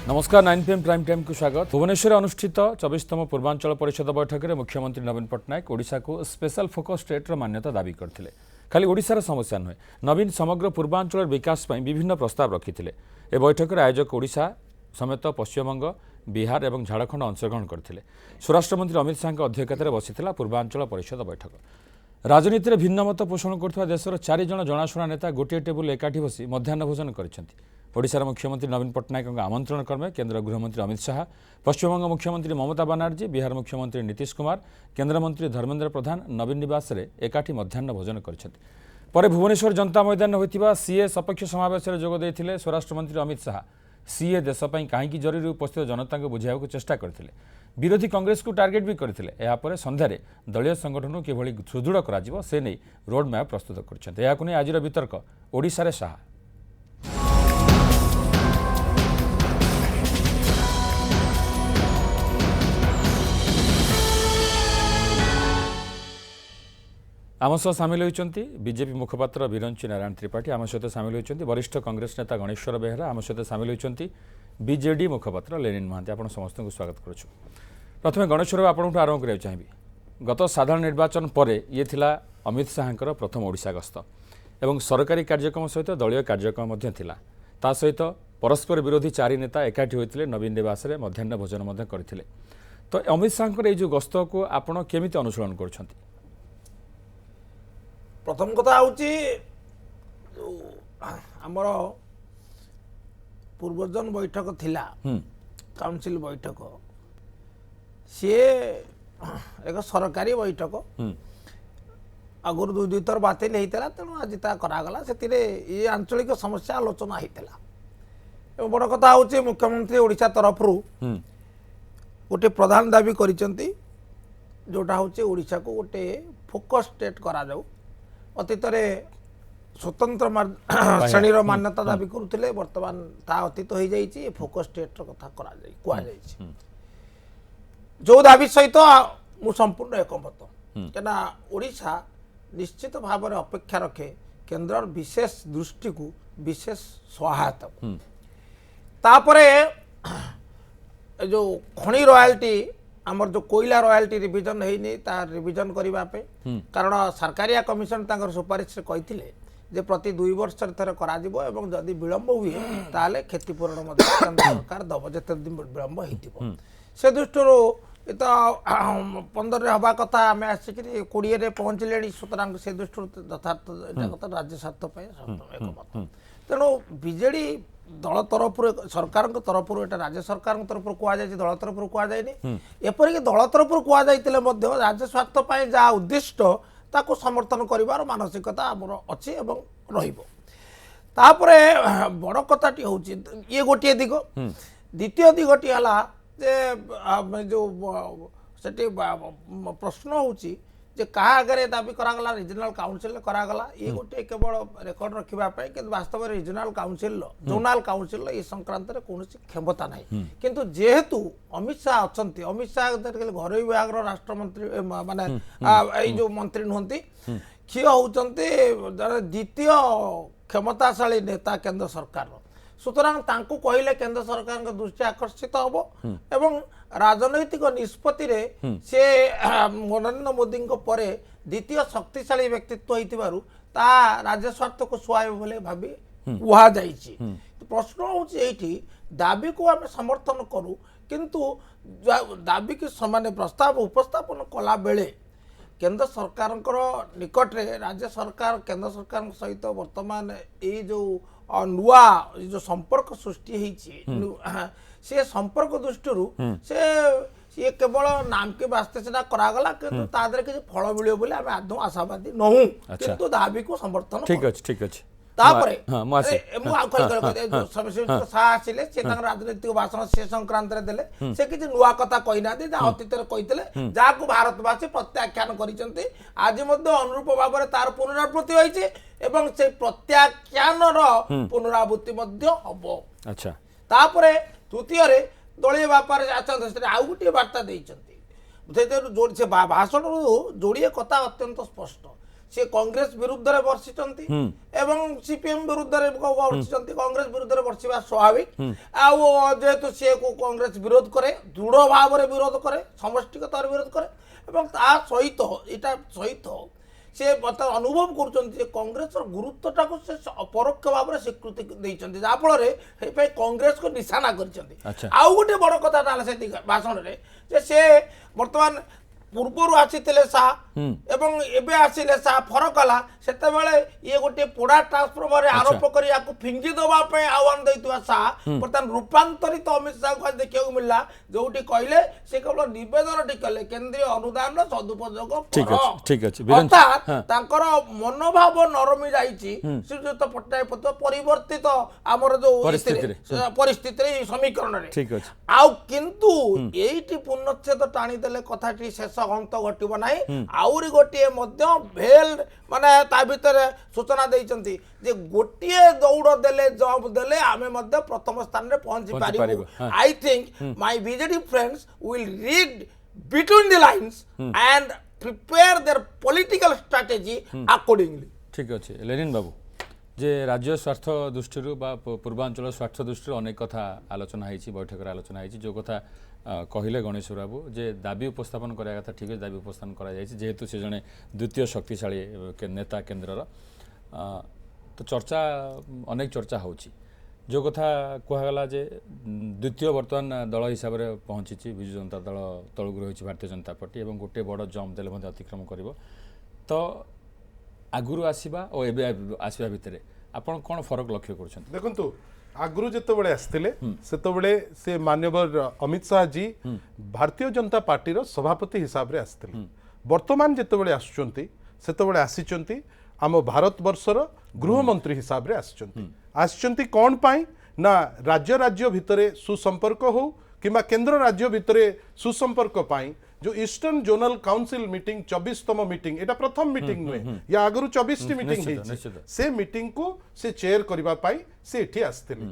नमस्कार 9 PM prime time को स्वागत। भुवनेश्वर अनुष्ठित 24तम पूर्वांचल परिषद बैठक में मुख्यमंत्री नवीन पट्टनायक ओडिशा को स्पेशल फोकस स्टेट मान्यता दावी करते। खाली ओडिशार समस्या नुहे, नवीन समग्र पूर्वांचल विकास पर विभिन्न प्रस्ताव रखिते। ए बैठक में आयोजक ओडिशा समेत पश्चिमबंग, बिहार और झारखंड अंशग्रहण करते। स्वराष्ट्र मंत्री अमित शाह अध्यक्षतार बसी पूर्वांचल परिषद बैठक। राजनीति में भिन्न मत पोषण कर देशर 4 जन जनाशुना नेता गोटे टेबुल एकाठी बसी मध्याह्न भोजन करछन्ति। ओडिशार मुख्यमंत्री नवीन पट्टनायक आमंत्रण क्रमे केंद्र गृहमंत्री अमित शाह, पश्चिमबंग मुख्यमंत्री ममता बनर्जी, बिहार मुख्यमंत्री नीतीश कुमार, केन्द्रमंत्री धर्मेन्द्र प्रधान नवीन निवास में एकाठी मध्याह्न भोजन करछन्ति। पर भुवनेश्वर जनता मैदान होता सीए सपक्ष समावेश में जोग देते स्वराष्ट्र मंत्री अमित शाह सीए देशपाई कहीं जरूरी उपस्थित जनता को बुझाइବାକୁ चेष्टा करते। विरोधी कांग्रेस को टार्गेट भी करते। यापर संध्यारे दलीय संगठन किभଳି सुदृढ़ कर से नहीं रोड मैप प्रस्तुत कर आज वितर्क ओडिशा रे शाह। आम सह सामिल होती बीजेपी मुखपात्र बिरंची नारायण त्रिपाठी, आम सहित सामिल होती वरिष्ठ कांग्रेस नेता गणेश्वर बेहरा, आम सहित सामिल होती बीजेडी मुखपात्र लेनिन महांती। आप समस्त को स्वागत करुँ। प्रथम गणेश्वर आपंठ आरंभ करने चाहिए। गत साधारण निर्वाचन पर ये थिला अमित शाह प्रथम ओडिशा गस्त एवं सरकारी कार्यक्रम सहित दलीय कार्यक्रम ता सहित परस्पर विरोधी 4 नेता एकाठी होते नवीन निवास में मध्याह्न भोजन करते। तो अमित शाह ये गस्त को आपण केमिति अनुसरण कर? प्रथम कथा हूँ आमर पूर्वजन बैठक थिला काउंसिल बैठक सी एक सरकारी बैठक आगुरी 2 थर बातिल होता तेणु आज करागला से ये आंचलिक समस्या आलोचना होता। बड़ कथा हूँ मुख्यमंत्री ओडिशा तरफ गोटे प्रधान दाबी करिसेंती जोटा हूँ ओडिशा को गोटे फोकस स्टेट करा जाऊ। अतीत स्वतंत्र श्रेणी मान्यता दाबी करुले बर्तमान ता अतीत हो जाइए फोकस स्टेट कथा कहुई जो दाबी सहित मु संपूर्ण एकमत क्या ओडिशा निश्चित भाव में अपेक्षा रखे केंद्र विशेष दृष्टि को विशेष सहायता तापरे जो खनि रॉयल्टी आमर जो कोयला रॉयल्टी रिविजन है तार रिविजन करने कारण सरकारिया कमिशन तांकर सुपारिश कहते जे प्रति 2 वर्ष थर करा जदि विलंब हुए ताले क्षतिपूरण केंद्र सरकार दब जिते दिन विलंब हो से दृष्टि तो 15 हवा कथा आम आसिक 20 पहुँचले सुतरां से दृष्टि यथार्थ कथा राज्य स्वार्थ एकमत। तेणु बीजेडी दल तरफ सरकार तरफ राज्य सरकार तरफ कहुई दल तरफ कहुई एपरिक दल तरफ कहुई राज्य स्वार्थ जहाँ उद्दिष्ट ताको समर्थन कर मानसिकता आमर अच्छी तापरे बड़ कथाटी हूँ ये गोटे दिग। द्वितीय दिगटी है जो प्रश्न हूँ जे कहा आगे दाबी करागला रिजनल काउंसिल करागला ये गोटे केवल रेकर्ड रखापी कि वास्तव में रिजनल काउंसिल जोनाल काउंसिल ये संक्रांत में कौन क्षमता ना किंतु जेहेतु अमित शाह अच्छा अमित शाह घर विभाग राष्ट्रमंत्री माने जो मंत्री नुहति किए होती द्वितीय क्षमताशाली नेता केंद्र सरकार सुतरां तांको कहले केंद्र सरकार दृष्टि आकर्षित हम एवं राजनैतिक निष्पत्ति से नरेंद्र मोदी परे द्वितीय शक्तिशाली व्यक्तित्व होइतिबारु ता राज्य स्वार्थ को सुहाइब बोले भाभी कुहा जाइछि। प्रश्न होछि एठी दाबी को आम समर्थन करूँ किंतु दाबी की समान प्रस्ताव उपस्थापन कला बेले केंद्र सरकार निकट रे राज्य सरकार केंद्र सरकार सहित वर्तमान ये जो नुआ जो संपर्क सृष्टि से संपर्क दृष्टि से ये केवल नाम के वास्ते से करागला किंतु तादरे किसी फल मिले बोले आम आदौ आशावादी नहूँ किंतु दाबी को समर्थन ठीक अच्छे ठीक अच्छे तापरे राजनीतिक भाषण से संक्रांत देले से किसी नुआ कथा कही ना अतीत कहते जहाँ भारतवासी प्रत्याख्यान कर आज अनुरूप भाव में तार पुनरावृत्ति होती से प्रत्याख्यान पुनरावृत्ति हम। अच्छा तापरे तृतीय दलीय व्यापार आउ गोटे वार्ता भाषण जोड़िए कथा अत्यंत स्पष्ट से कांग्रेस विरुद्ध रे वर्षिचंती एवं सीपीएम विरुद्ध रे वर्षिचंती कांग्रेस विरुद्ध रे वर्षिबा स्वाभाविक आ जेहेतु से को कांग्रेस विरोध करे दृढ़ भाव रे विरोध करे समष्टिगत विरोध करे एवं ता सहित एटा सहित से अनुभव कर कांग्रेस गुरुत्वटा को से परोक्ष भाव में स्वीकृति देते जहाँफल कांग्रेस को निशाना कर आउ गोटे बड़ कथा से भाषण में से बर्तमान पूर्वर आसीते सा एवं एबे आसिले सा फरक हला सेते बेले ये गोटे पोड़ा ट्रांसफॉर्मर आरोप करी याको फिंगी दबा पे आह्वान दैतुआ सा बर्तमान रूपांतरित अमित शाह को देखियो मिलला जोटी कहले से केवल निवेदन टिकले केंद्रीय अनुदान सदुपयोग ठीक अछि अर्थात तांकर मनोभाव नरमी जाईची श्रीयुक्त पट्टनायक पत्र परिवर्तित आमर जो परिस्थिति समीकरण रे ठीक अछि आउ किंतु एईटी पुनच्छेद टाणी देले कथाटी शेष हंत घटब ना आउरी गोटे भेल माने ता भितर सूचना देइचंती जे गोटे दौड़ देले जॉब देले आमे मध्य प्रथम स्थान रे पहुंची पारिबो I think my BJD friends will read between the lines and prepare their political strategy accordingly ठीक अछि लेनिन बाबू जे राज्य स्वार्थ दृष्टि पूर्वांचल स्वार्थ दृष्टि अनेक कथा आलोचना होती बैठक आलोचना होती जो कथा कहले गणेश बाबू जे दाबी उपस्थापन करा कथा ठीक है दाबी उपस्थापन करा जेहेतु से जड़े द्वितीय शक्तिशाली नेता केन्द्रर तो चर्चा अनेक चर्चा होची जो कथा कहगला जे द्वितीय वर्तमान दल हिसाब से पहुँची विजु जनता दल तलुक रही भारतीय जनता पार्टी और गोटे बड़ जंप देले अतिक्रम कर तो आगुरी आसवा और एबे आसवा भितर आपण कौन फरक लक्ष्य कर देखु आगु जिते आसते से माननीय अमित शाह जी भारतीय जनता पार्टी सभापति हिसाब से आसते वर्तमान जिते आसी आम भारत वर्षर गृहमंत्री हिसाब से आसी कौन पाई ना राज्य राज्य भितर सुसंपर्क हो कि केंद्र राज्य भितर सुसंपर्क पाई जो ईस्टर्न जोनल काउंसिल मीटिंग 24तम मीटिंग एटा प्रथम मीटिंग नुहे या आगु 24 टी मीटिंग से मीटिंग को से चेयर करबा पाई से एठी आस्थिले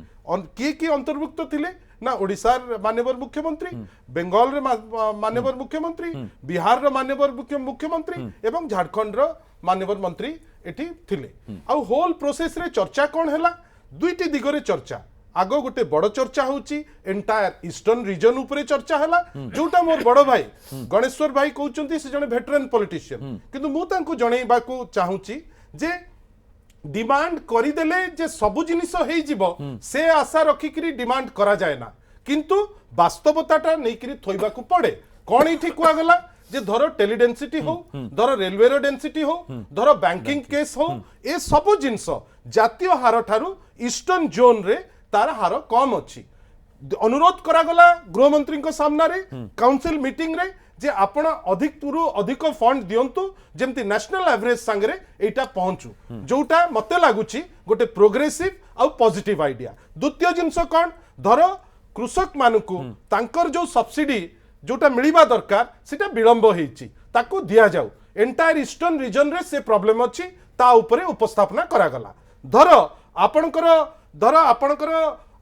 किए अंतर्भुक्त थिले ना ओडिशार माननीय मुख्यमंत्री बेंगल रे माननीय मुख्यमंत्री बिहार रे माननीय मुख्यमंत्री एवं झारखंड रो माननीय मंत्री एठी थिले आ होल प्रोसेस रे चर्चा कोन हैला दुईटी दिगरे चर्चा आगो गोटे बड़ चर्चा होची एंटायर ईस्टर्न रीजन उपरे चर्चा हैला जोटा मोर बड़ भाई गणेश्वर भाई कहउचंती से जने वेटरन पॉलिटिशियन किंतु मु तांको जणैबा को चाहूची जे डिमांड करि देले जे सबु जिनिस हेई जिवो से आशा रखिकरी डिमांड करा जाय ना किंतु वास्तवताटा नेकरी थोइबा को पड़े कोन इठी कुआ गला जे धरो टेली डेंसिटी हो धरो रेलवे रो डेंसिटी हो धरो बैंकिंग केस हो ए सबु जिनिस जातीय हार ठारू ईस्टर्न जोन रे तार हार कम अच्छी अनुरोध करागला गृहमंत्री सामना रे काउंसिल मीटिंग रे जे आपण अधिक अधिक फंड दियंतु जेमती नेशनल एवरेज सांगरे एटा पहुंचू जोटा मते लागुची गोटे प्रोग्रेसिव आ पॉजिटिव आइडिया द्वितीय जिंस कोन धरो कृषक मानकू तांकर जो सब्सिडी जोटा मिलिबा दरकार सेटा विलंब हेची ताकू दिया जाऊ एंटायर ईस्टर्न रीजन रे से प्रॉब्लम अच्छी ता ऊपरे उपस्थापना करागला धरो आपणकर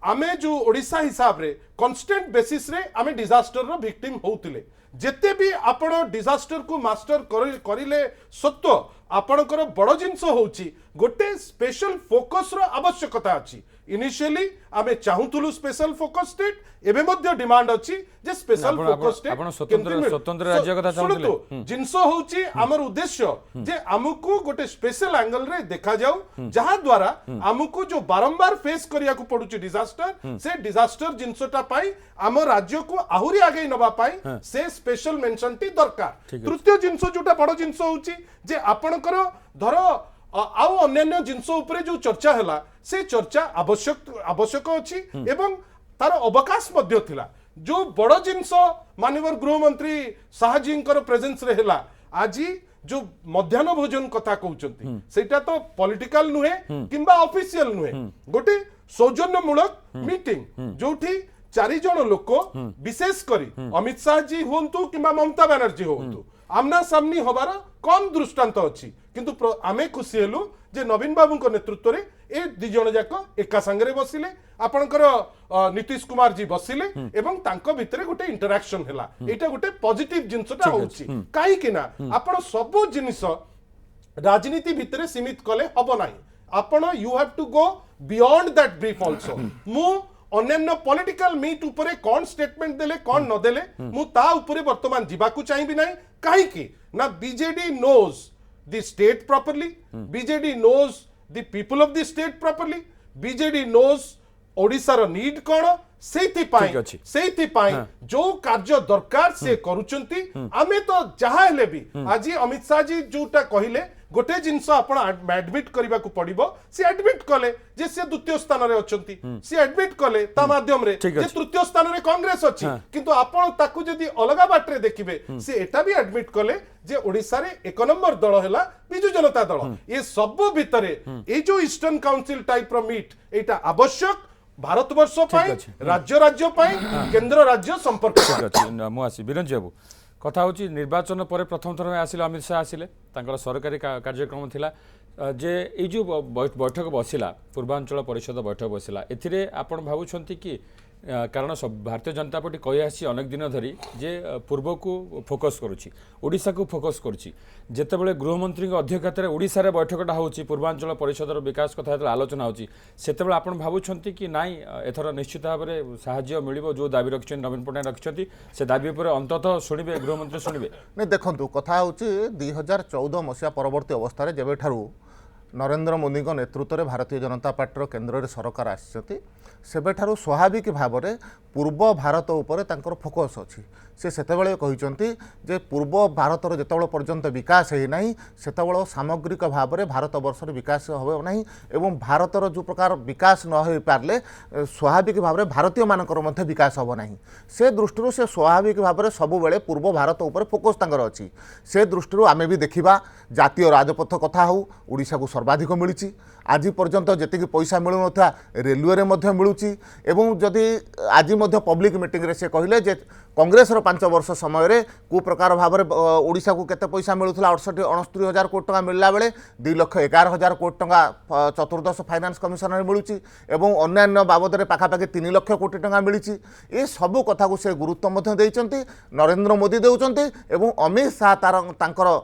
आमे जो ओडिशा हिसाब रे कांस्टेंट बेसिस रे आमे डिजास्टर रो विक्टिम होउतिले जेते भी आपण डिजास्टर को मास्टर करिले सत्व आपणकर बड़ जिंस होउची गोटे स्पेशल फोकस रो आवश्यकता अछि इनिशियली आमे चाहुतुलु स्पेशल फोकस स्टेट एबे मध्य डिमांड अछि जे स्पेशल फोकस स्टेट आपण स्वतंत्र राज्य कथा चाहुतले जिंस होउची हमर उद्देश्य जे हमकु गोटे स्पेशल एंगल रे देखा जाऊ जहा द्वारा हमकु जो बारंबार फेस करिया को पडुची डिजास्टर से डिजास्टर जिंसटा पाई हम राज्य को आहुरी आगे नबा पाई से स्पेशल मेंशन टी दरकार तृतीय जिंस जोटा बड़ जिंस होउची जे आपणकर धरो आउ अन्य जिनस उपरे जो चर्चा हैला से चर्चा आवश्यक अच्छी एवं तार अवकाश मध्य थिला जो बड़ जिनस माननीय गृहमंत्री शाहजी प्रेजेंस रे हैला आज जो मध्याह्न भोजन कथा कहउचंती सेटा तो पॉलिटिकल नुहे किंबा ऑफिशियल नुहे गोटे सौजन्यमूलक मीटिंग जोठी 4 जण लोक विशेष करी अमित शाह जी होंतु किंबा ममता बनर्जी होंतु आमना सामनी हबार कम दृष्टांत अच्छी किंतु आमे खुशी हेलु जे नवीन बाबू नेतृत्व रे ए दि जण जाक एका संगे बसिले आपणकर नीतीश कुमार जी बसिले एवं तांको भितरे गोटे इंटरैक्शन हैला एटा गोटे पॉजिटिव जिंसटा होउची काई किना आपण सब जिनिस राजनीति भितर सीमित कले हब नाही आपण you have to go beyond that brief also मु अन्य पॉलिटिकल मीट उपरे कौन स्टेटमेंट देले कौन न देले मु ता उपरे वर्तमान जीवाकू चाहिबी नाही काहे की ना BJD knows the state properly BJD knows the people of the state properly BJD knows ओडिसार नीड कौन से जो कार्य दरकार से करूचंती आमे तो जहा हेले भी आज अमित शाह जी जोटा कहिले गोटे जिनस आपण एडमिट करबा को पड़िबो से एडमिट कले जे से द्वितीय स्थान रे अछंती से एडमिट कले ता माध्यम रे जे तृतीय स्थान रे कांग्रेस अछि किंतु आपण ताकू जदी अलगा बाटरे देखिबे से एटा भी एडमिट कले जे ओडिसा रे एक नंबर दल हैला बिजू जनता दल ये सब भितरे ए जो ईस्टर्न काउंसिल टाइप रो मीट एटा आवश्यक भारतवर्ष राज्य राज्य केंद्र राज्य संपर्क मुझे बिरंज बाबू कथा हूँ निर्वाचन पर प्रथम थर में आसिले अमित शाह आसिले सरकारी कार्यक्रम थिला जे ये जो बैठक बसिला पूर्वांचल परिषद बैठक बसिला एथिरे आपण भावुछंती कि कारण भारतीय जनता पार्टी कही आसी अनेक दिन धरी जे पूर्व को फोकस करुच्ची ओडिशा को फोकस करुच्ची जेतेबेले गृहमंत्री अध्यक्षतार ओडिशा रे बैठकटा होची पूर्वांचल परिषदर विकास कथा आलोचना होची सेतेबेले आपण भावुछंती कि नाई एथर निश्चित भाव में साहाय्य मिलिबो जो दाबी रखिछन नवीन पटनायक रखिछंती से दाबी पर अंततः शुणिबे गृहमंत्री शुणिबे नै देखंतु कथा होची 2014 मसिया परवर्ती अवस्था रे जेबे ठारू नरेंद्र मोदी नेतृत्व में भारतीय जनता पार्टी केन्द्र में सरकार आसी सेबेठारु स्वाभाविक भाव में पूर्व भारत उपर तांकर फोकस अच्छी से सेतेबेले कहिसंती जे पूर्व भारतर जेतेबेले पर्यंत विकास है नहीं सेतेबेले सामग्रिक भाव में भारत वर्षर विकास हो नहीं एवं भारतर जो प्रकार विकास न हो पारले स्वाभाविक भाव में भारतीय मानकर मध्य विकास हो नहीं से दृष्टि से स्वाभाविक भाव में सबुबले पूर्व भारत उपर फोकस तांकर अच्छी से दृष्टि आमे भी देखिबा जातीय राजपथ कथा हो ओडिशा को सर्वाधिक मिली आज पर्यंत जी पैसा मिलू ना रेलवे में मिलूँ एवं जदि आज पब्लिक मीटिंग रे से कहले जे कांग्रेस 5 वर्ष समय को प्रकार भाव में ओडिशा को केते पैसा मिलूला 68-69 कोटी टका मिलला बेले 2,11,000 कोटी टका चतुर्दश फाइनान्स कमिशन में मिलूँ एवं अन्यान्य बाबद में पाखापाखि 3 लाख कोटी टका मिली ये सबू कथा को से गुरुत्व देइचंती नरेंद्र मोदी देउचंती एवं अमित शाह तांकर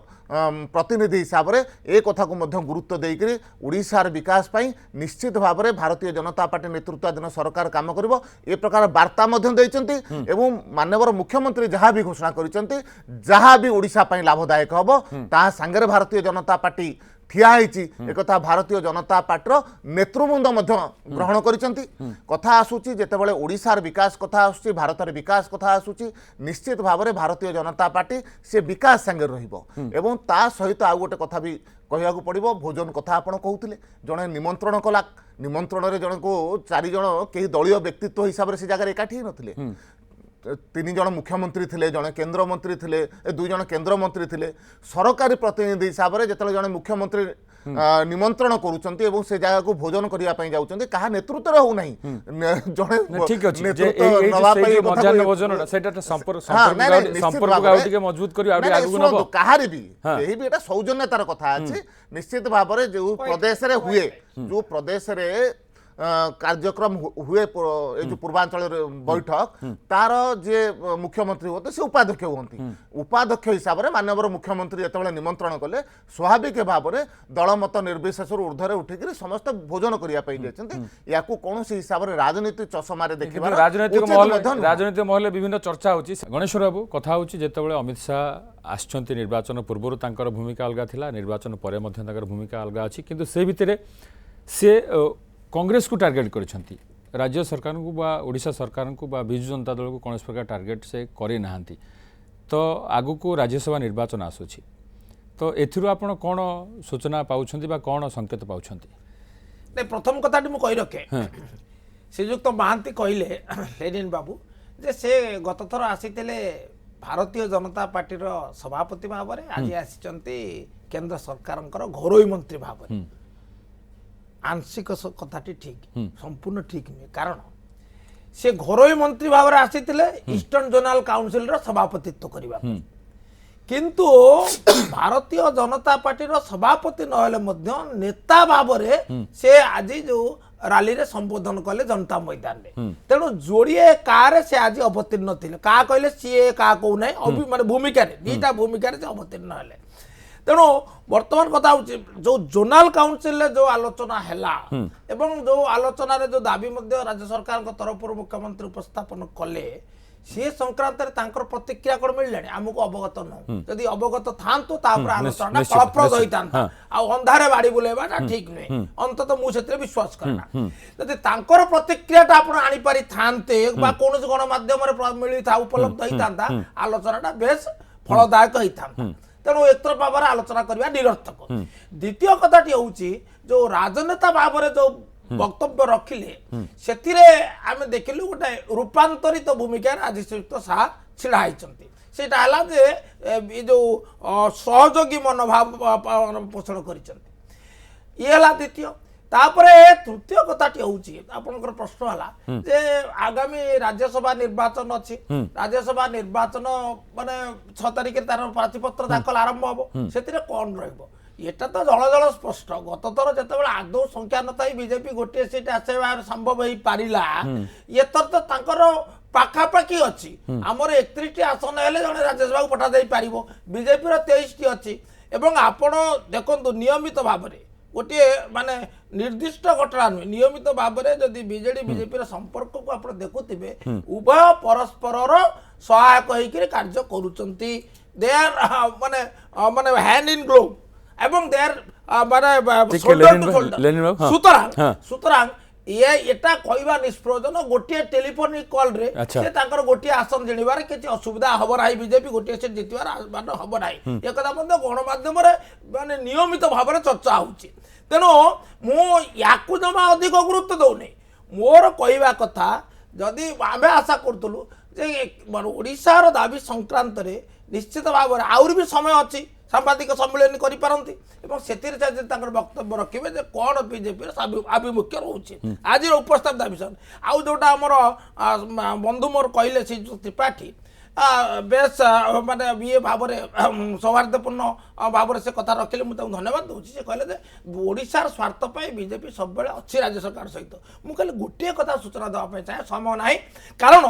प्रतिनिधि हिसाब से ए कथा को गुरुत्व देकर ओडिशार विकास पाई निश्चित भाव में भारतीय जनता पार्टी नेतृत्वाधीन सरकार काम करिबो ए प्रकार वार्ता एवं माननीय मुख्यमंत्री जहाँ भी घोषणा करिसेंती जहाँ भी ओडिशा पाई लाभदायक हबो ता संगे भारतीय जनता पार्टी ठिया एक भारतीय जनता पार्टी नेतृवृंद ग्रहण करिसेंती कथा आसुची जेतेबेले ओडिशार विकास कथा आसुची भारतर विकास कथा आसुची निश्चित भाव में भारतीय जनता पार्टी से विकास संगे रहिबो एवं ता सहित आ गोटे कथा भी कहया पड़ो भोजन कथा आपण कहते जड़े निमंत्रण कला निमंत्रण में जन को 4 जन कहीं दलीय व्यक्तित्व हिसाब से जगह एकाठी नथिले 3 जन मुख्यमंत्री थिले जड़े केंद्र मंत्री थिले 2 जन केंद्र मंत्री थिले सरकारी प्रतिनिधि हिसाब से जिते जड़े मुख्यमंत्री निमंत्रण करूचंती एवं से जगह को भोजन करिया पई जाउचंती कहा नेतृत्व हो नाही जड़े ठीक अछि जे ए मध्याह्न भोजन सेटा संपर्क आउ टिके मजबूत करी आउ आगु नबो कहारे भी एही भी एटा सौजन्यतार कथा अछि निश्चित भाव में जो प्रदेश रे हुए जो प्रदेश रे कार्यक्रम हुए जो पूर्वांचल बैठक तार जे मुख्यमंत्री होते से उपाध्यक्ष होती उपाध्यक्ष हिसाब से माननीय मुख्यमंत्री जिते निमंत्रण कले स्वाभाविक भाव में दलमत निर्विशेष ऊर्ध्वे उठिक समस्त भोजन करने या कौन हिसाब से राजनीति चषमा देखा राजनीतिक महल विभिन्न चर्चा होची गणेश्वर बाबू कथा होची जेतेबेले अमित शाह आछंती निर्वाचन पूर्व तांकर भूमिका अलग थिला निर्वाचन परे मध्य तांकर भूमिका अलग अछि किंतु से भितरे से कांग्रेस को टार्गेट करछंती राज्य सरकार को बा ओडिशा सरकार को बा बिजू जनता दल को कौन प्रकार टार्गेट से करे नाहंती तो आगु को राज्यसभा निर्वाचन आसुछि तो एथिरु आपण कोन सूचना पाउछंती बा कोन संकेत पाउछंती ने प्रथम कथाटी मु कहि रखे श्रीयुक्त महांती कहले लेनिन बाबू जे से गत थर आसीतेले भारतीय जनता पार्टी रो सभापति भाव में आज आसीचंती केंद्र सरकारंकर घरोई मंत्री भाव में आंशिक कथाटी ठीक संपूर्ण ठीक नहीं कारण से घरोई मंत्री भाव में आसीथिले ईस्टर्न जोनल काउंसिल रो सभापतित्व करबा किंतु भारतीय जनता पार्टी रो सभापति नहले मध्य नेता भाव में से आज जो रैली रे संबोधन कले जनता मैदान में तेणु जोड़िए कार से आज अवतीर्ण थिले का कहले सीए का को नै माने भूमिका रे दीटा भूमिका रे अवतीर्ण हले तेणु वर्तमान कथा हूँ जो जोनाल काउंसिल जो आलोचना हैला एवं जो आलोचना रे जो दाबी मध्य राज्य सरकार तरफ मुख्यमंत्री उपस्थापन कले सी संक्रांत प्रतिक्रिया कौन मिलने आमको अवगत नु जदि अवगत था आलोचना फलप्रद होता अंधारे बाड़ी बुलेवा ठीक नुहे अंतत मुझे विश्वास करना जदि प्रतिक्रिया आनीपारी था कौन गणमाध्यम मिली था उपलब्ध होता आलोचना बेस फलदायक होता तेणु एक भाव आलोचना करवा निरर्थक द्वितीय कथाटी हूँ जो राजनेता भाव में जो वक्तव्य रखिले से आम देखिलु गोटे रूपांतरित भूमिका आज श्रीयुक्त शाह छिड़ा होती से जो सहयोगी मनोभाव पोषण कर द्वितीय तृतीय कथाटी हूँ आपनकर प्रश्न है जे आगामी राज्यसभा निर्वाचन अच्छी राज्यसभा निर्वाचन माने 6 तारिख तार प्रार्थीपत्र दाखल आरंभ हम से कौन रही এটা তো জল জল স্পষ্ট গত থর যেতবে আদৌ সংখ্যা নথাই বিজেপি গোটিয়ে সিট আসবা সম্ভব হয়ে পারিলা এথর তো তাঁকর পাখাপাখি অছি আমার 31টি আসন হলে জনে রাজ্যসভা পঠা যাই পারিব বিজেপির 23টি অছি এবং আপন দেখন্তু নিয়মিত ভাবে গোটিয়ে মানে নির্দিষ্ট ঘটনা নুহে নিয়মিত ভাবে যদি বিজেডি বিজেপির সম্পর্কକୁ আপন দেখুথিবে উভয় পরস্পরর সহায়ক হইকি কার্য করুচন্তি দে আর মানে মানে হ্যান্ড ইন গ্লোভ এবং দেয়ার মানে শোল্ডার টু শোল্ডার সুতরাং ये एटा कहवा निष्प्रयोजन गोटे टेलीफोनिक कॉल रे से ताकर गोटे आसन जिणवार किसी असुविधा हब ना बीजेपी गोटे सीट जितवार हब ना ये कथा गणमाध्यम माने नियमित भाव में चर्चा होची तेणु मु जमा अधिक गुरुत्व दौनी मोर कहवा कथा जदि आम आशा करूँ ओडिशार दाबी संक्रांत रे निश्चित भाव में आउरी भी समय अच्छी सांबादिक सम्मेलन करिपारंती एवं सेतिर वक्तव्य रखिए जे कौन बीजेपी आभिमुख्य रोचे आज उपस्थित दाबी आउ जोटा आमर बंधु मोर कहले श्रीजुक्त त्रिपाठी बेस माने ये भाव में सौहार्दपूर्ण भाव से कथा रखिले मुझे धन्यवाद दूसरी से कहले ओडिशार स्वार्थ बीजेपी सब अच्छी राज्य सरकार सहित मुझे गोटे कथा सूचना देवाई चाहे समय ना कारण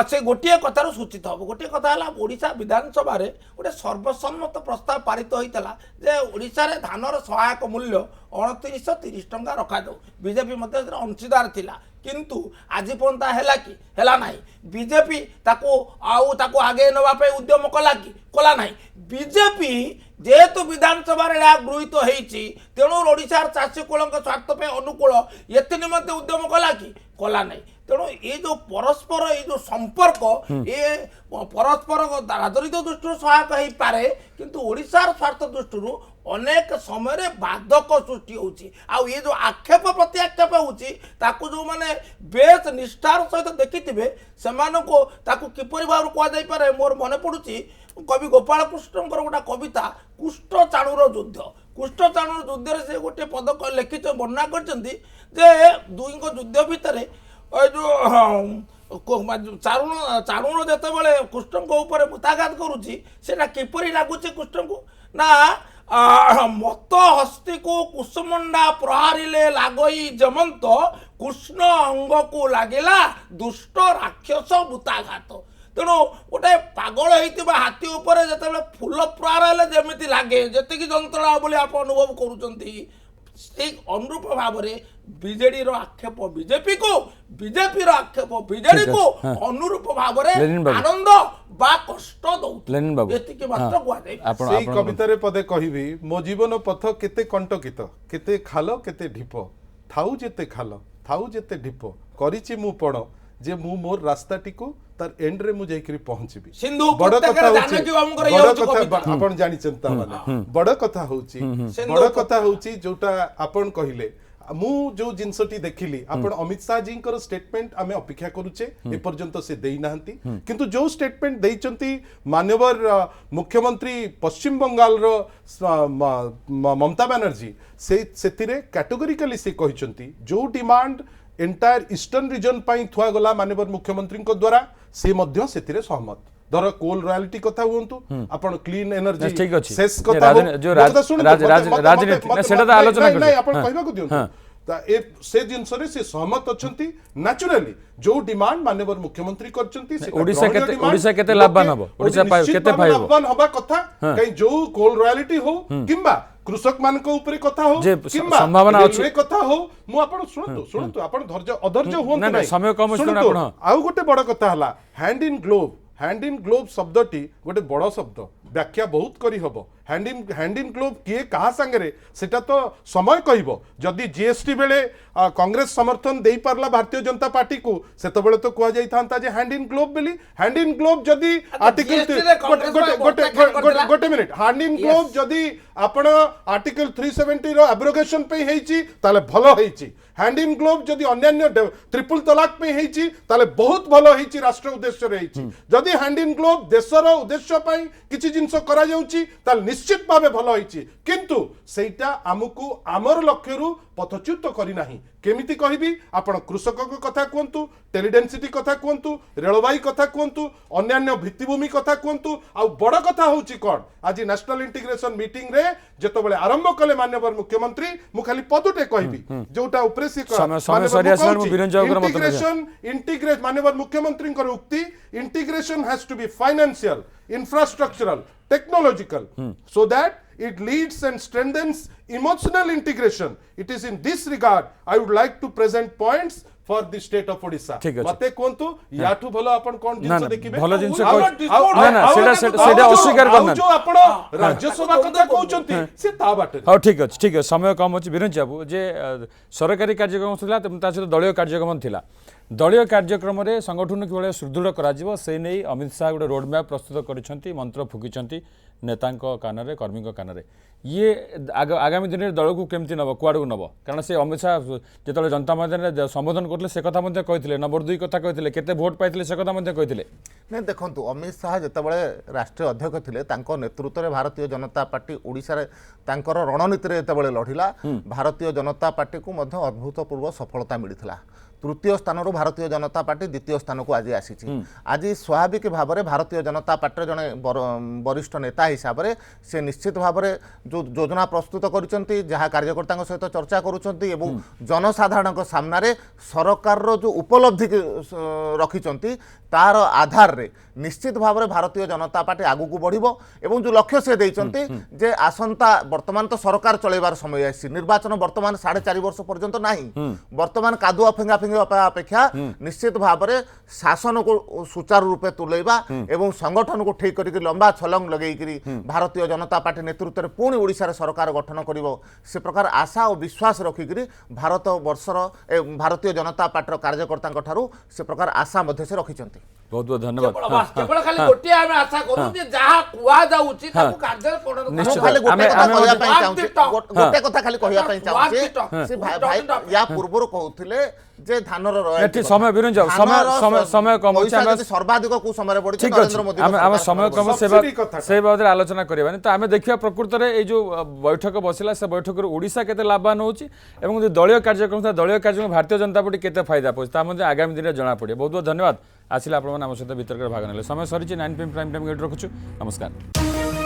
से गोटे कथार सूचित हम गोटे कथा है ओडिशा विधानसभा गोटे सर्वसम्मत प्रस्ताव पारित होता जे ओडिशा रे धानर सहायक मूल्य 2930 टंका रखा जाऊ बीजेपी अंशीदार थिला किंतु आज पर्यंत है कि है ना बीजेपी ताको आगे नवाई उद्यम कला कि कला ना बीजेपी जेहेतु विधानसभा गृहीत होती तेणु ओडिशार चाषी कूल स्वार्थ अनुकूल ये निमंते उद्यम कला कि कला ना तेणु ये जो परस्पर ये जो संपर्क ये परस्पर राजनीतिक दृष्टि सहायक हो पारे किंतु ओडिशार स्वार्थ दृष्टि अनेक समय बाधक सृष्टि होची आउ ये जो आक्षेप प्रत्याक्षेप होची ताकू जो माने बेस निष्ठार सहित देखिथिबे सेमानको ताकू किपरि भाव कह जाई पारे मोर मने पडुची कवि गोपाल कृष्णकर गोटा कविता कुष्ठ चाणूर युद्ध कुष्ठ चाणूर युद्ध रे से गोटे पद लिखित वर्णना करचंती जे दुईको युद्ध भितर जो चारुण जेतेबेले कृष्ण उपर मुताघात करुची सेटा किपरि लागुची कृष्ण को ना मत हस्ती को कुसुमंडा प्रहारिले लागई जमंत कृष्ण अंग को लागिला दुष्ट राक्षस मुताघात तेणु गोटे पागल होता हाथी उपर जिते फूल प्रहार हेले जमी लगे जी जंत्रणा बोली आप अनुभव करुँच अनुरूप भाव में बीजेडी आक्षेप बीजेपी को बीजेपी आक्षेप बीजेडी को अनुरूप भाव में आनंद बा कष्ट दे कवितार पदे कहबी मो जीवन पथ केते कंटकित केते खाल केते ढीप थाउ जेते खाल थाउ जेते ढीप करिछि मु पण जे मु मोर रास्ताटी को तार एंड रे मु जाइकरी पहुंचबी सिंधु बड़ कथा जानकी बाबूंकर ये होची कविता आपण जानि चिंता माने बड़ कथा होची जोटा आपण कहिले मु जो जिनसटी देखिली आपण अमित शाह जी कर स्टेटमेंट आमे अपेक्षा करूचे ए पर्यंत से देई नाहंती किंतु जो स्टेटमेंट देइचंती माननीय मुख्यमंत्री पश्चिम बंगाल रो ममता बनर्जी सेतिरे कैटेगोरिकली से कहिचंती जो डिमांड एंटायर ईस्टर्न रीजन पाई थुआ गला माननीय मुख्यमंत्री द्वारा से मध्य सेतिरे सहमत धर कोल रॉयल्टी कथा हुंतु आपण क्लीन एनर्जी ठीक अछि सेस कथा जो राजनीति सेटा तो आलोचना कर नहीं आपण कहबा को दियंतु से जिनस से सहमत अच्छा न्याचुराली जो डिमांड माननीय मुख्यमंत्री ओडिशा केते लाभवान हबो ओडिशा केते पाइबो लाभवान हबा कथा कहीं जो कोल रॉयल्टी हो किंबा कृषक मान कथा हो किंबा संभावना अछि रेलवे कथा हो मु आपण सुनतु आपण धैर्य अधैर्य हो ना समय कम अछि ना आपण आउ गोटे बड़ कथा हला हैंड इन ग्लोव शब्दटी गोटे बड़ शब्द व्याख्या बहुत करी हबो हैंड इन ग्लोव किए कहा संगे सेटा तो समय कहबो जदि जीएसटी बेले कांग्रेस समर्थन दे पारला भारतीय जनता पार्टी को सेतो बेले तो कुआ जाई थांता जे हैंड इन ग्लोव बेली हैंड इन ग्लोव जदि आर्टिकल गोटे मिनिट हैंड इन ग्लोव जदि आपण आर्टिकल 370 रो एब्रोगेशन पे हेची ताले भलो हेची हैंड इन ग्लोव जदि अन्य ट्रिपल तलाक पे हेची ताले बहुत भलो हेची राष्ट्र उद्देश्य रे हेची जदि हैंड इन ग्लोव देशर उद्देश्य पई किछि जिंस करा जाउची ताले निश्चित भावे भलो हेची किंतु सेटा हमकु आमर लक्ष्यरु पथच्युत करी नाही केमिति कहबी आपण कृषक कथा कहतु टेलीडेंसिटी कथा कहतु रेलवाई कथा कहतु अन्य भित्तिभूमि कथा कहतु आ बड़ कथा होची कोन आज नेशनल इंटीग्रेशन मीटिंग रे जेतो बेले आरंभ कले माननीय मुख्यमंत्री मु खाली पदुटे कहबी जोटा उपरे से इंटीग्रेशन माननीय मुख्यमंत्री उक्ति integration has to be financial infrastructural technological so that it leads and strengthens emotional integration. It is in this regard I would like to present points for the state of Odisha. मते कोंतु याठू भलो आपण कोन जिंस देखिबे भलो जिंस ना ना सेटा अस्वीकार करना जो आपण राज्यसभा कथा कहउचंती से ता बाटे हां ठीक है समय कम अछि बिरंज बाबू जे सरकारी कार्यक्रम थिला ता सहित दलीय कार्यक्रम थिला दलीय कार्यक्रम रे संगठन किबळे सुदृढ़ करा जिवो से नै अमित शाह गोटे रोड मैप प्रस्तुत करिसंती मंत्र फुकिसंती नेतांको कानरे कर्मीको कानरे ये आगामी दिन में दल को केमती नब कुआड़ को नब कारण से अमित शाह जो जनता मैदान संबोधन करते से कथा कहते नंबर 2 कथा कहते केते भोट पाइले से कथा कहते नहीं देखो अमित शाह जितेबाला राष्ट्रीय अध्यक्ष थे नेतृत्व में भारतीय जनता पार्टी ओडिशा रणनीति में जितेबाला लढ़िला भारतीय जनता पार्टी को अभूतपूर्व सफलता मिलता तृतीय स्थान भारतीय जनता पार्टी द्वितीय स्थान को आज आसी आज स्वाभाविक भाव में भारतीय जनता पार्टी जड़े वरिष्ठ नेता हिसाब से से निश्चित भाव में जो योजना प्रस्तुत कर कार्यकर्ता सहित चर्चा करुँच जनसाधारण सामने सरकार जो उपलब्धि रखिंट तार आधार रे निश्चित भाव में भारतीय जनता पार्टी आगू को बढ़िबो एवं जो लक्ष्य से देइचंती जे आसंता वर्तमान तो सरकार चलेबार समय आसी निर्वाचन वर्तमान 4.5 वर्ष पर्यंत नहीं वर्तमान कादुआ फेंगा फेंगा अपेक्षा निश्चित भाव में शासन को सुचारू रूपे तुलेबा एवं संगठन को ठीक करके लंबा छलंग लगेकरी भारतीय जनता पार्टी नेतृत्व में पुणी ओडिशा सरकार गठन करिवो से प्रकार आशा और विश्वास रखिकरी भारत वर्षर भारतीय जनता पार्टी कार्यकर्ता ठारू से प्रकार आशा मध्य से रखिचंती बहुत बहुत धन्यवाद केवल खाली गोटे आमे आशा करू जे जहा कुआ जाउची ताकू कार्य परिणत निश्चित खाली गोटे कथा कहया पई चाहूची गोटे कथा खाली कहया पई चाहूची से भाई या पूर्व कहउथिले जे धानर रॉयल्टी समय बिरन जाऊ समय कम अछि हम सर्वाधिक को समय पड़ि नरेंद्र मोदी हम समय कम से बात आलोचना करबानी तो आमे देखिया प्रकृत रे ए जो बैठक बसिला से बैठक रे ओडिशा केते लाभवान होछि एवं जो दलीय कार्यक्रम भारतीय जनता पार्टी केते फायदा पहुंच ता मध्ये आगामी दिन जणा पड़े बहुत बहुत धन्यवाद आसिला आपण मन हम सहित वितर्क भाग नेले समय सरी 9 PM प्राइम टाइम गेट रखुछु नमस्कार।